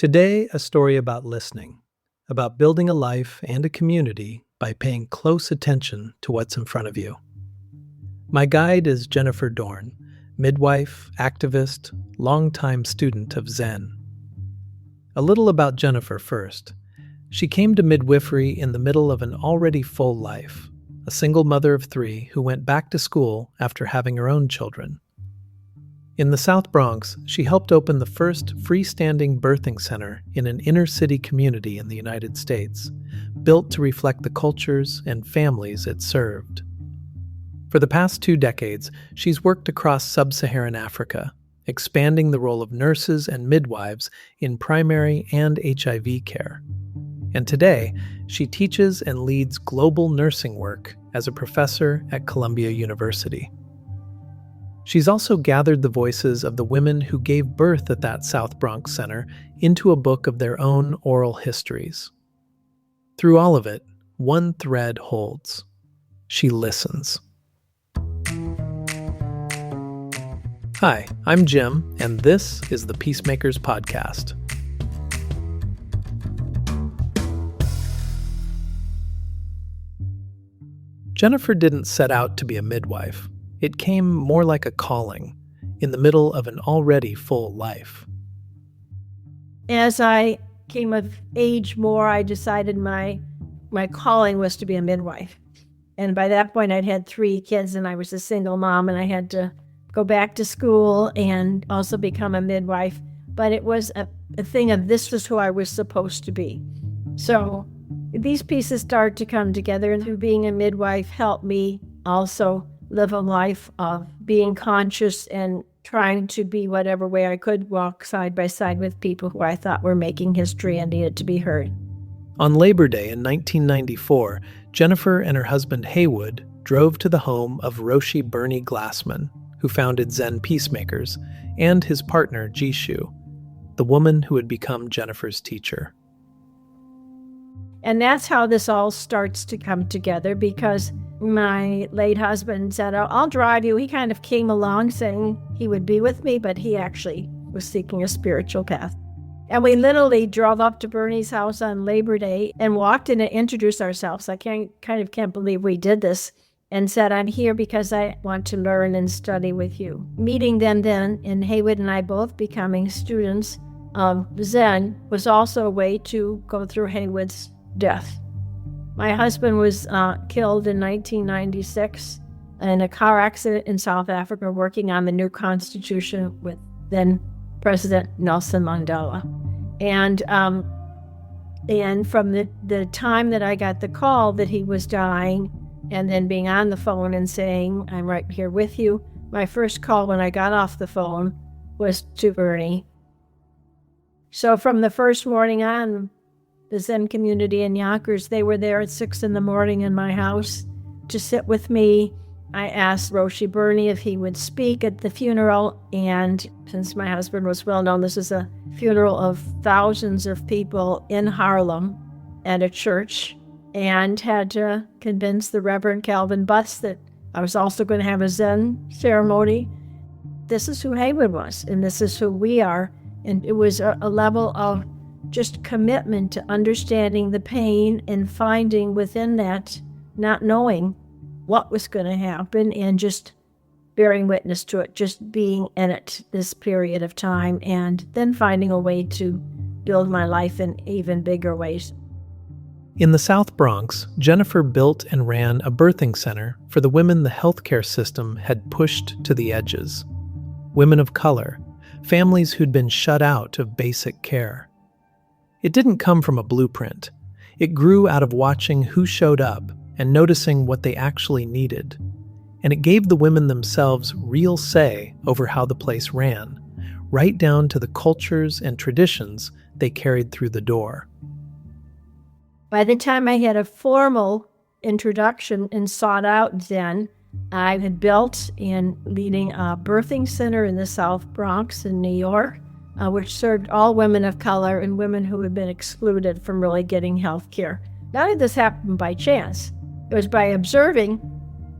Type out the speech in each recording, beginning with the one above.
Today, a story about listening, about building a life and a community by paying close attention to what's in front of you. My guide is Jennifer Dohrn, midwife, activist, longtime student of Zen. A little about Jennifer first. She came to midwifery in the middle of an already full life, a single mother of 3 who went back to school after having her own children. In the South Bronx, she helped open the first freestanding birthing center in an inner-city community in the United States, built to reflect the cultures and families it served. For the past 2 decades, she's worked across sub-Saharan Africa, expanding the role of nurses and midwives in primary and HIV care. And today, she teaches and leads global nursing work as a professor at Columbia University. She's also gathered the voices of the women who gave birth at that South Bronx center into a book of their own oral histories. Through all of it, one thread holds. She listens. Hi, I'm Jim, and this is the Peacemakers Podcast. Jennifer didn't set out to be a midwife. It came more like a calling, in the middle of an already full life. As I came of age more, I decided my calling was to be a midwife. And by that point, I'd had 3 kids, and I was a single mom, and I had to go back to school and also become a midwife. But it was a thing of this was who I was supposed to be. So these pieces started to come together, and through being a midwife helped me also live a life of being conscious and trying to be whatever way I could, walk side by side with people who I thought were making history and needed to be heard. On Labor Day in 1994, Jennifer and her husband Hōden drove to the home of Roshi Bernie Glassman, who founded Zen Peacemakers, and his partner Jishu, the woman who had become Jennifer's teacher. And that's how this all starts to come together, because my late husband said, I'll drive you. He kind of came along saying he would be with me, but he actually was seeking a spiritual path. And we literally drove up to Bernie's house on Labor Day and walked in and introduced ourselves. I can't believe we did this, and said, I'm here because I want to learn and study with you. Meeting them then, and Hōden and I both becoming students of Zen, was also a way to go through Hōden's death. My husband was killed in 1996 in a car accident in South Africa, working on the new constitution with then President Nelson Mandela. And from the time that I got the call that he was dying, and then being on the phone and saying, I'm right here with you, my first call when I got off the phone was to Bernie. So from the first morning on, the Zen community in Yonkers, they were there at 6 a.m. in my house to sit with me. I asked Roshi Bernie if he would speak at the funeral, and since my husband was well known, this is a funeral of thousands of people in Harlem at a church, and had to convince the Reverend Calvin Butts that I was also going to have a Zen ceremony. This is who Hōden was, and this is who we are. And it was a level of just commitment to understanding the pain and finding within that, not knowing what was going to happen, and just bearing witness to it, just being in it this period of time, and then finding a way to build my life in even bigger ways. In the South Bronx, Jennifer built and ran a birthing center for the women the healthcare system had pushed to the edges. Women of color, families who'd been shut out of basic care. It didn't come from a blueprint. It grew out of watching who showed up and noticing what they actually needed. And it gave the women themselves real say over how the place ran, right down to the cultures and traditions they carried through the door. By the time I had a formal introduction and sought out Zen, I had built and leading a birthing center in the South Bronx in New York, which served all women of color and women who had been excluded from really getting health care. None of this happened by chance. It was by observing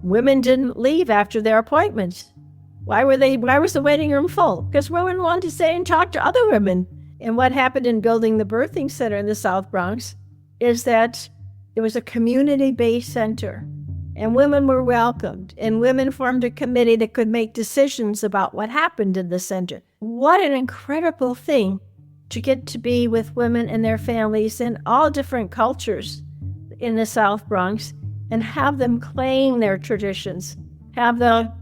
women didn't leave after their appointments. Why was the waiting room full? Because women wanted to stay and talk to other women. And what happened in building the birthing center in the South Bronx is that it was a community-based center, and women were welcomed, and women formed a committee that could make decisions about what happened in the center. What an incredible thing to get to be with women and their families in all different cultures in the South Bronx and have them claim their traditions. Have the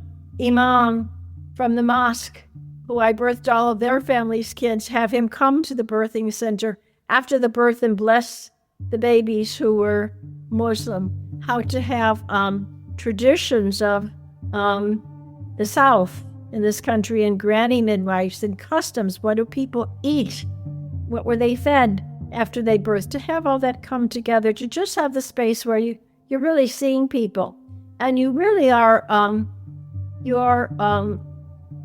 imam from the mosque, who I birthed all of their family's kids, have him come to the birthing center after the birth and bless the babies who were Muslim. How to have traditions of the South in this country, and granny midwives and customs. What do people eat? What were they fed after they birthed? To have all that come together, to just have the space where you're really seeing people, and you really are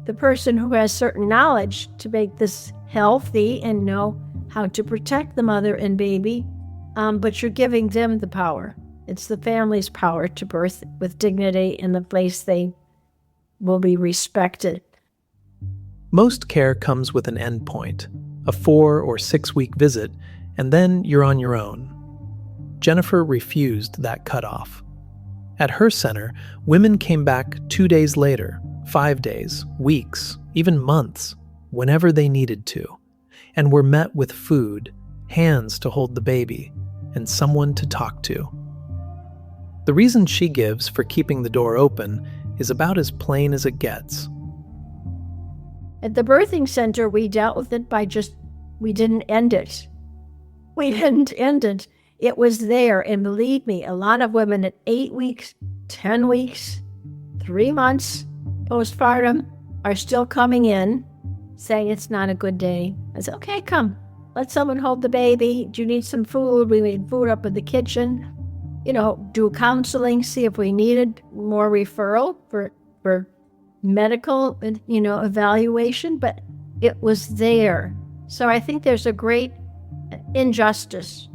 the person who has certain knowledge to make this healthy and know how to protect the mother and baby, but you're giving them the power. It's the family's power to birth with dignity in the place they will be respected. Most care comes with an end point, a 4 or 6 week visit, and then you're on your own. Jennifer refused that cutoff. At her center, women came back 2 days later, 5 days, weeks, even months, whenever they needed to, and were met with food, hands to hold the baby, and someone to talk to. The reason she gives for keeping the door open is about as plain as it gets. At the birthing center, we dealt with it by we didn't end it. We didn't end it. It was there, and believe me, a lot of women at 8 weeks, 10 weeks, 3 months postpartum are still coming in saying it's not a good day. I said, okay, come. Let someone hold the baby. Do you need some food? We made food up in the kitchen. Do counseling, see if we needed more referral for medical, evaluation, but it was there. So I think there's a great injustice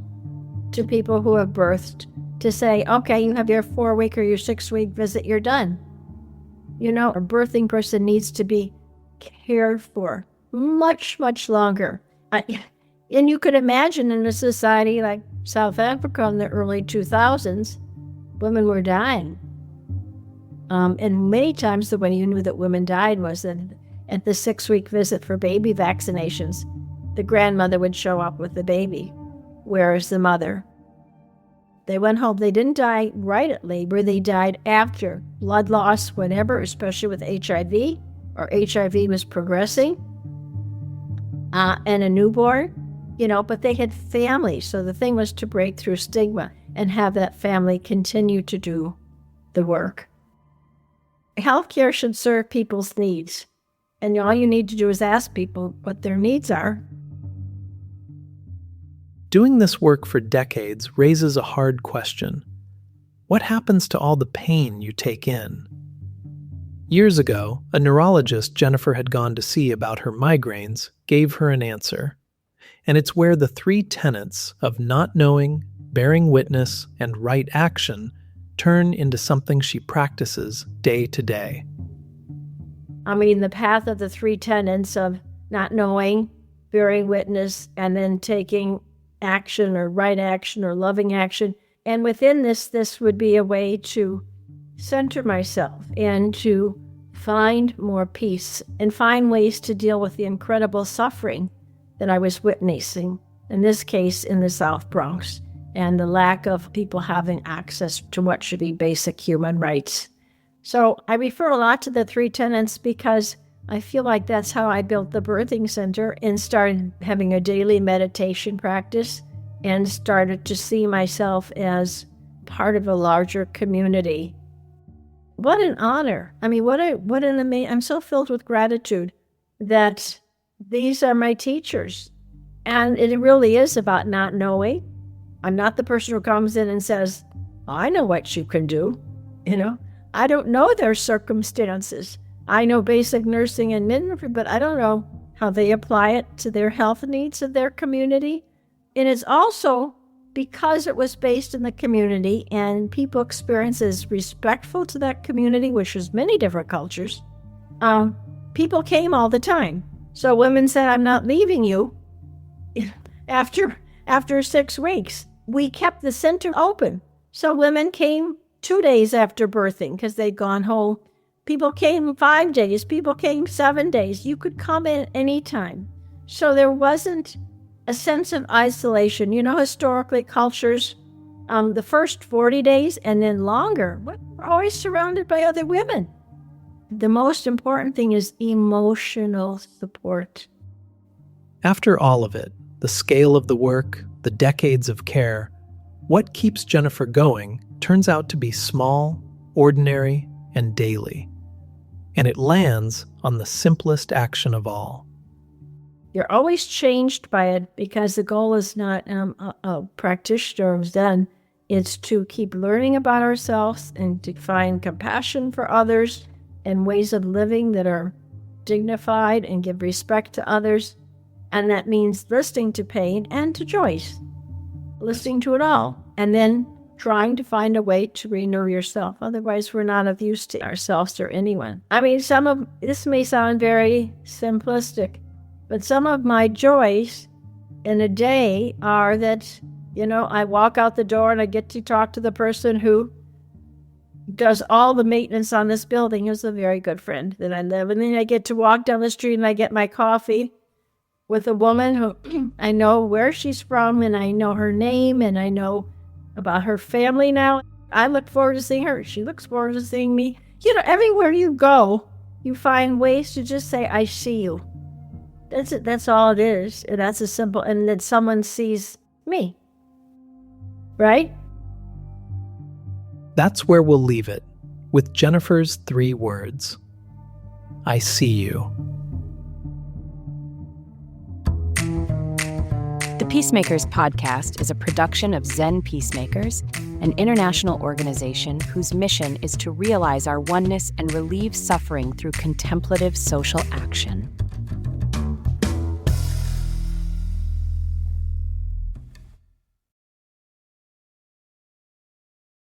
to people who have birthed to say, okay, you have your 4-week or your 6-week visit, you're done. A birthing person needs to be cared for much, much longer. And you could imagine in a society like South Africa in the early 2000s, women were dying. And many times the way you knew that women died was that at the 6-week visit for baby vaccinations, the grandmother would show up with the baby. Where is the mother? They went home. They didn't die right at labor. They died after blood loss, whatever, especially with HIV, or HIV was progressing, and a newborn. But they had families. So the thing was to break through stigma and have that family continue to do the work. Healthcare should serve people's needs. And all you need to do is ask people what their needs are. Doing this work for decades raises a hard question. What happens to all the pain you take in? Years ago, a neurologist Jennifer had gone to see about her migraines gave her an answer. And it's where the 3 tenets of not knowing, bearing witness, and right action turn into something she practices day to day. The path of the 3 tenets of not knowing, bearing witness, and then taking action or right action or loving action. And within this would be a way to center myself and to find more peace and find ways to deal with the incredible suffering that I was witnessing, in this case in the South Bronx, and the lack of people having access to what should be basic human rights. So I refer a lot to the 3 tenets because I feel like that's how I built the birthing center and started having a daily meditation practice and started to see myself as part of a larger community. What an honor. What an amazing, I'm so filled with gratitude that these are my teachers. And it really is about not knowing. I'm not the person who comes in and says, I know what you can do. I don't know their circumstances. I know basic nursing and midwifery, but I don't know how they apply it to their health needs of their community. And it's also because it was based in the community and people experience as respectful to that community, which is many different cultures. People came all the time. So women said, I'm not leaving you. after 6 weeks. We kept the center open. So women came 2 days after birthing because they'd gone home. People came 5 days. People came 7 days. You could come in any time. So there wasn't a sense of isolation. Historically, cultures, the first 40 days and then longer, we're always surrounded by other women. The most important thing is emotional support. After all of it, the scale of the work, the decades of care, what keeps Jennifer going turns out to be small, ordinary, and daily. And it lands on the simplest action of all. You're always changed by it because the goal is not a practitioner of Zen. It's to keep learning about ourselves and to find compassion for others and ways of living that are dignified and give respect to others. And that means listening to pain and to joys, listening to it all, and then trying to find a way to renew yourself. Otherwise, we're not of use to ourselves or anyone. I mean, some of this may sound very simplistic, but some of my joys in a day are that, I walk out the door and I get to talk to the person who does all the maintenance on this building, who's a very good friend that I live. And then I get to walk down the street and I get my coffee with a woman who I know where she's from and I know her name and I know about her family now. I look forward to seeing her. She looks forward to seeing me. Everywhere you go, you find ways to just say, I see you. That's it. That's all it is. And that's as simple. And that someone sees me. Right? That's where we'll leave it, with Jennifer's 3 words. I see you. The Peacemakers Podcast is a production of Zen Peacemakers, an international organization whose mission is to realize our oneness and relieve suffering through contemplative social action.